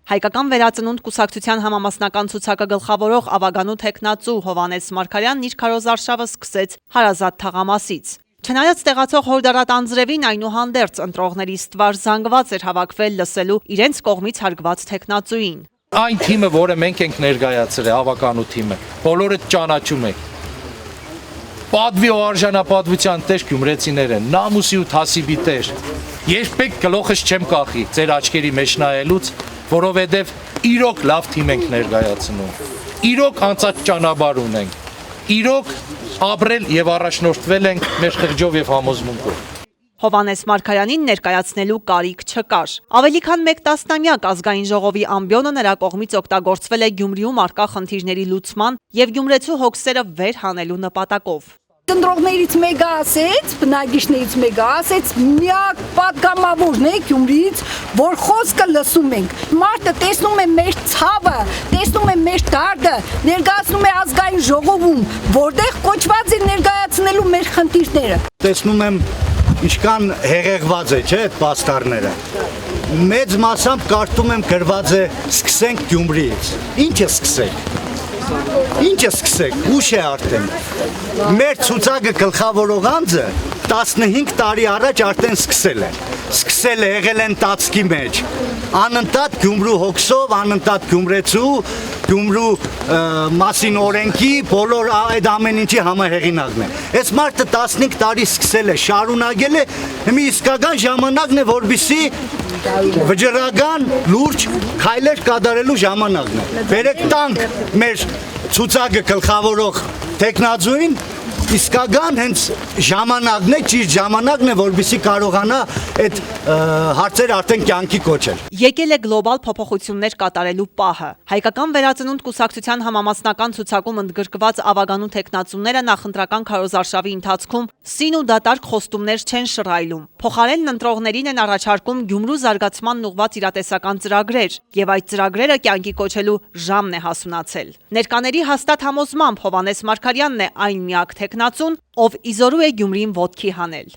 Հայկական վերածնունդ կուսակցության համամասնական ցուցակը գլխավորող ավագանու թեկնածու Հովհաննես Մարգարյանն իր քարոզարշավը սկսեց հարազատ թաղամասից։ Չնայած տեղացող հորդառատ անձրևին, այնուհանդերձ ընտրողների ստվար զանգված էր հավաքվել լսելու իրենց կողմից հարգված թեկնածուին։ Այն թիմը, որը մենք ենք ներկայացրել, ավականու թիմը, բոլորը ճանաչում եք։ Պատվի ու արժանապատվության տեր գյումրեցիները, նամուսի ու թասիբի տեր։ Երբեք գլոխս չեմ կախի ձեր աչքերի մեջ նայելուց, որովհետև իրոք լավ թիմ ենք ներկայացնում։ Իրոք անցած ճանապարհ ունենք։ Իրոք ապրել եւ առաջնորդվել ենք մեր խղճով եւ համոզմունքով։ Հովհաննես Մարգարյանին ներկայացնելու կարիք չկար։ Ավելի քան 1 տասնամյակ ազգային ժողովի ամբիոնը նրա կողմից օգտագործվել է Գյումրիում առկա խնդիրների լուծման եւ գյումրեցու հոգսերը վեր հանելու նպատակով։ Տնօրեններից մեկը ասեց, բնակիչներից մեկը ասեց, միակ պատգամավորն է Գյումրիից, որ խոսքը լսում ենք։ Մարդը տեսնում է մեր ցավը, տեսնում է մեր դարդը, ներկայացնում է ազգային ժողովում, որտեղ կոչված է ներկայացնելու մեր խնդիրները։ Տեսնում եմ ինչքան հեղեղված է, չէ՞, այդ պաստառները։ Մեծ մասամբ կարդում եմ գրված է սկսենք Գյումրիից։ Ինչ է սկսենք։ Ինչ է սկսենք, ուշ է արդեն։ Մեր ցուցակը գլխավորող անձը 15 տարի առաջ արդեն սկսել է։ Սկսել է, եղել են տածքի մեջ։ Անընդհատ Գյումրու հոգսով, անընդհատ գյումրեցու, Գյումրու մասին օրենքի, բոլոր այդ ամեն ինչի համահեղինակն է։ Այս մարդը 15 տարի սկսել է, շարունակել է, մի իսկական ժամանակն է, որպեսզի վճռական լուրջ քայլեր կատարելու ժամանակն է։ Բերեք տանք մեր ցուցակը գլխավորող տեխնազույն, իսկական հենց ժամանակն է, ճիշտ ժամանակն է, որպեսզի կարողանա այդ հարցերը արդեն կյանքի կոչել։ Եկել է գլոբալ փոփոխություններ կատարելու պահը։ Հայկական վերածնունդ կուսակցության համամասնական ցուցակում ընդգրկված ավագանու թեկնածուները նախընտրական քարոզարշավի ընթացքում սին ու դատարկ խոստումներ չեն շռայլում։ Փոխարենն ընտրողներին են առաջարկում Գյումրու զարգացմանն ուղղված իրատեսական ծրագրեր, եւ այդ ծրագրերը կյանքի կոչելու ժամն է հասունացել։ Ներկաների հաստատ համոզմամբ Հովհաննես Մարգարյանն է այն միակ թեկնածուն, ով իզորու է Գյումրիին ոտքի հանել։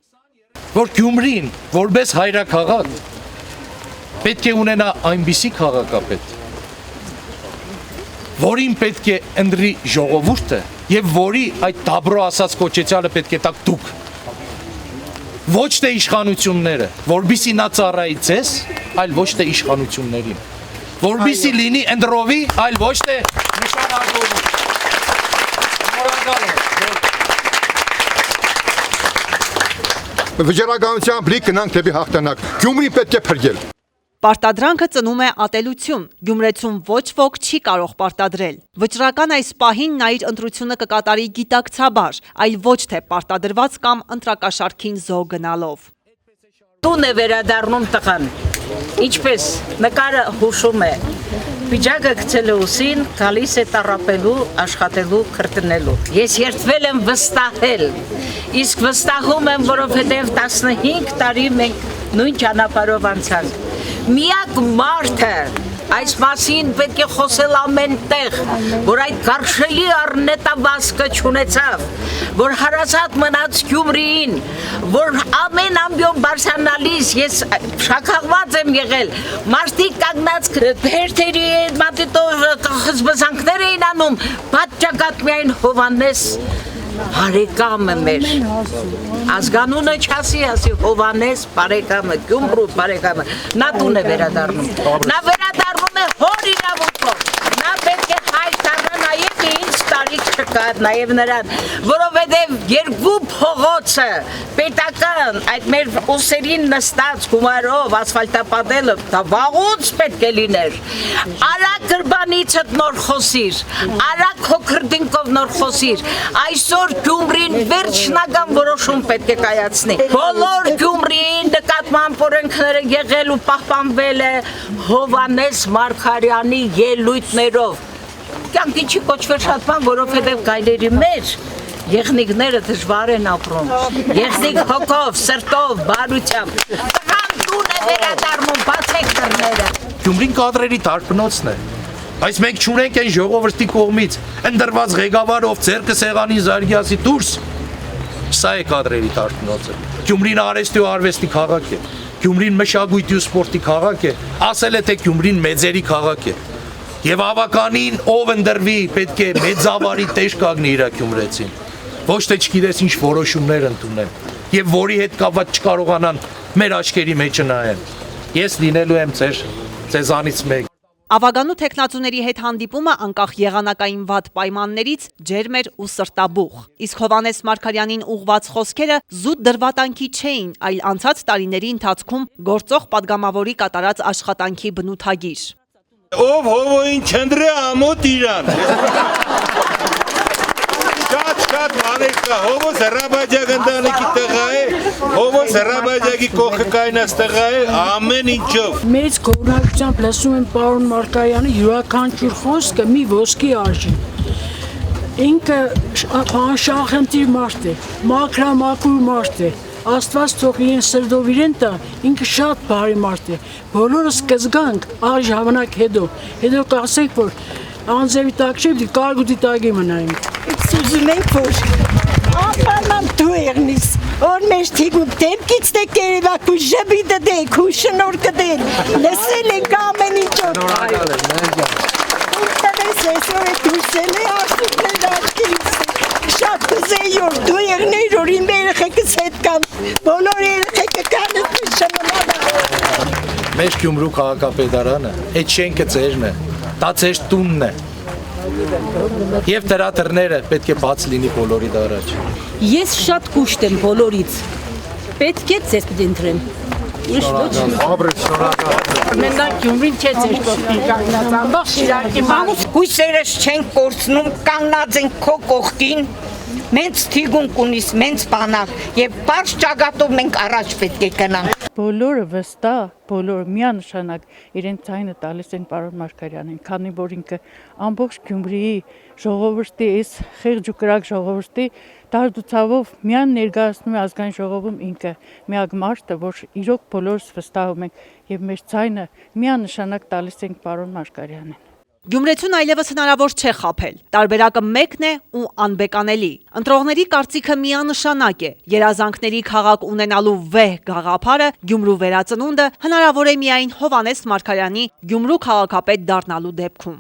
Որ Գյումրին, որպես հայրաքաղաք, պետք է ունենա այնպիսի քաղաքապետ, որին պետք է ընտրի ժողովուրդը եւ որի այդ դաբրո ասած կոչեցյալը պետք է տակ դուք։ Ոչ թե իշխանությունները, որբիսի նա ծառայի ձեզ, այլ ոչ թե իշխանություններին։ Որբիսի լինի ընտրովի, այլ ոչ թե նշանավորի։ Վճռականությամբ լի գնանք դեպի հաղթանակ։ Գյումրին պետք է փրկել։ Պարտադրանքը ծնում է ատելություն։ Գյումրեցուն ոչ ոք չի կարող պարտադրել։ Վճռական այս պահին նա իր ընտրությունը կկատարի գիտակցաբար, այլ ոչ թե պարտադրված կամ ընտրակաշարքին զո գնալով։ Տուն է վերադառնում տղան, ինչպես նկարը հուշում է, պիջակը գցել է ուսին, գալիս է տառապելու, աշխատելու, քրտնելու։ Ես երդվել եմ վստահել, իսկ վստահում եմ, որովհետև 15 տարի մենք նույն ճանապարհով անցանք։ Միակ մարդը այս մասին պետք է խոսել ամեն տեղ, որ այդ կարշելի առնետավազքը չունեցավ, որ հարազատ մնաց Գյումրիին, որ ամեն ամբիոն բարձրանալիս ես շաքաղված եմ եղել, մարդիկ կանգնած հերթերի հետ մատիտով խզբզանքներ էին անում, պատճակատ միայն Հովհաննես բարեկամը մեր, ազգանունը չասի, ասի Հովհաննես բարեկամը, Գյումրու բարեկամը, նա տուն է վերադառնում, նա վերադառնում է հոր իրավունքով, նա պետք է հայր դառնա նաև ինձ տարիք չկա նաև նրան, որովհետև երկու փողոցը պետական այդ մեր ուսերին նստած գումարով ասֆալտապատելը դա վաղուց պետք է լիներ, արագ գրբանիցդ նոր խոսիր, արագ հոքրդինկով նոր խոսիր, այսօր Գյումրին վերջնական որոշում պետք է կայացնի, բոլոր Գյումրիին նկատմամբ օրենքները եղել ու պահպանվել է Հովհաննես Մարգարյանի ելույթներով, կյանքի չի կոչվել շատ բան, որովհետև գայլերի մեջ եղնիկները դժվար են ապրում, եղնիկ հոգով, սրտով, բարությամբ, տղան տուն է վերադառնում, բացեք դռները։ Գյումրին կադրերի դարբնոցն է, բայց մենք չունենք այն ժողովրդի կողմից ընտրված ղեկավարով ձեռքը սեղանին զարգի ասի դուրս, սա է կադրերի դարբնոցը, Գյումրին արհեստի ու արվեստի քաղաք է, Գյումրին մշակույթի ու սպորտի քաղաք է, ասել է թե Գյումրին մեծերի քաղաք է։ Եվ ավականին ով ընդրվի, պետք է մեծավարի տեժ կանգնի իր գյումրեցին։ Ոչ թե չգիտես ինչ որոշումներ ընդունել, եւ որի հետ կապված չկարողանան մեր աչքերի մեջ նայեն։ Ես լինելու եմ ձեզանից մեկ։ Ավագանու տեխնացուների հետ հանդիպումը անկախ եղանակային վատ պայմաններից ջերմ էր ու սրտաբուխ։ Իսկ Հովհաննես Մարգարյանին ուղված խոսքերը զուտ դրվատանքի չէին, այլ անցած տարիների ընթացքում գործող падգամավորի կատարած աշխատանքի բնութագիր։ Ով հովոյին չնդրե ամոթ իրան։ Շատ բաներ կա, հովոս Հռաբաջակ ընտանիքի տղա է, հովոս Հռաբաջակի կողքը կայնած տղա է, ամեն ինչով։ Մեծ գոհունակությամբ լսում եմ պարոն Մարգարյանի յուրաքանչյուր խոսքը մի ոսկի արժի։ Ինքը անշահախնդիր մարդ է, մաքրամաքուր մարդ է, Աստված թող իրեն սրտով իրեն տա, ինքը շատ բարի մարդ է, բոլորս կզգանք այժմ ժամանակ հետո կասենք, որ անձևի տակ չէ, կարգուտի տակի մնայինք։ Ուզում ենք, որ անպայման դու եղնես, որ մեր թիկում դեպքից դե կերևակ ու ժբի դդեք ու շնոր կդել, լսել ենք ամեն ինչով։ Ուտվես այսօր է դուրսել է աշիկներ աշկից, շատ կզեի, որ դու եղներ, որ իմ երեխեքս հետ կան, բոլոր երեխեքը կան էս շմնանա։ Մեր Գյումրու քաղաքապետարանը, այդ շենքը ձերն է, դա ձեր տունն է։ Եվ դրա դռները պետք է բաց լինի բոլորի դարաջ։ Ես շատ կուշտ եմ բոլորից։ Պետք է ձեզ դընտրեմ։ Ուրիշ ոչ։ Մենակ Գյումրին չէ ձեր կողքին կանգնած, ամբողջ Շիրակի մամուս հույսերս չեն կորցնում, կանգնած են քո կողքին։ Մենք թիգունք ունիս, մենք բանակ եւ բարձ ճակատով մենք առաջ պետք է գնանք։ Բոլորը վստահ, բոլորը միանշանակ իրեն ցայնը տալիս են պարոն Մարգարյանին, քանի որ ինքը ամբողջ Գյումրիի ժողովրդի, այս խեղճ ու կրակ ժողովրդի դարդուցավով միան ներկայացնում է ազգային ժողովում ինքը միակ մարդը, որ իրոք բոլորս վստահում ենք եւ մեր ցայնը միանշանակ տալիս ենք պարոն Մարգարյանին։ Գյումրեցուն այլևս հնարավոր չէ խաբել։ Տարբերակը մեկն է ու անբեկանելի։ Ընտրողների կարծիքը միանշանակ է։ Երազանքների քաղաք ունենալու վեհ գաղափարը Գյումրու վերածնունդը հնարավոր է միայն Հովհաննես Մարգարյանի Գյումրու քաղաքապետ դառնալու դեպքում։